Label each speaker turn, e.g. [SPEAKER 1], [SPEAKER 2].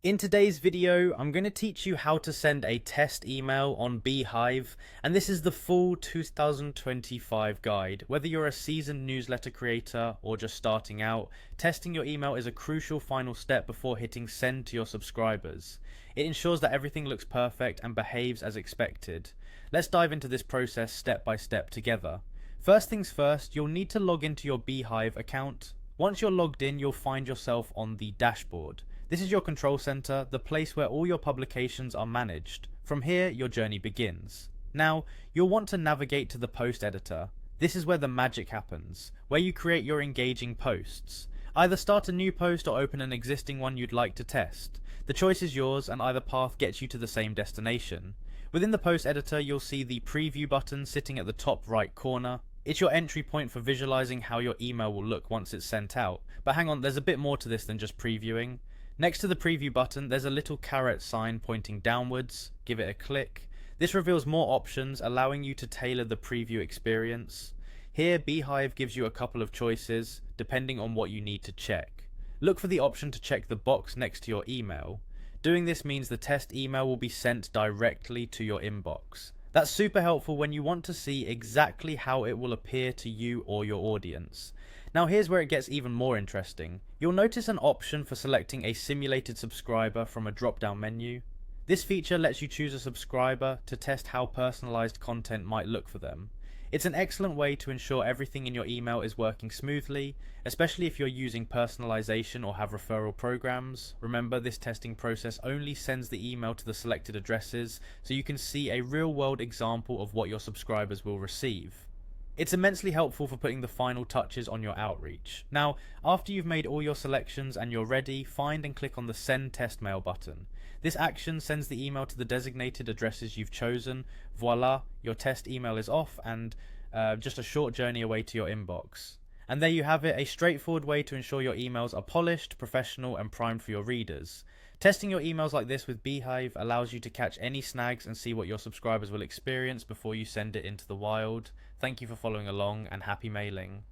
[SPEAKER 1] In today's video, I'm going to teach you how to send a test email on Beehiiv, and this is the full 2025 guide. Whether you're a seasoned newsletter creator or just starting out, testing your email is a crucial final step before hitting send to your subscribers. It ensures that everything looks perfect and behaves as expected. Let's dive into this process step by step together. First things first, you'll need to log into your Beehiiv account. Once you're logged in, you'll find yourself on the dashboard. This is your control center, the place where all your publications are managed. From here, your journey begins. Now, you'll want to navigate to the post editor. This is where the magic happens, where you create your engaging posts. Either start a new post or open an existing one you'd like to test. The choice is yours, and either path gets you to the same destination. Within the post editor, you'll see the preview button sitting at the top right corner. It's your entry point for visualizing how your email will look once it's sent out. But hang on, there's a bit more to this than just previewing. Next to the preview button, there's a little caret sign pointing downwards. Give it a click. This reveals more options, allowing you to tailor the preview experience. Here, Beehiiv gives you a couple of choices, depending on what you need to check. Look for the option to check the box next to your email. Doing this means the test email will be sent directly to your inbox. That's super helpful when you want to see exactly how it will appear to you or your audience. Now here's where it gets even more interesting. You'll notice an option for selecting a simulated subscriber from a drop-down menu. This feature lets you choose a subscriber to test how personalized content might look for them. It's an excellent way to ensure everything in your email is working smoothly, especially if you're using personalization or have referral programs. Remember, this testing process only sends the email to the selected addresses, so you can see a real-world example of what your subscribers will receive. It's immensely helpful for putting the final touches on your outreach. Now, after you've made all your selections and you're ready, find and click on the Send Test Mail button. This action sends the email to the designated addresses you've chosen. Voila, your test email is off and just a short journey away to your inbox. And there you have it, a straightforward way to ensure your emails are polished, professional, and primed for your readers. Testing your emails like this with Beehiiv allows you to catch any snags and see what your subscribers will experience before you send it into the wild. Thank you for following along, and happy mailing.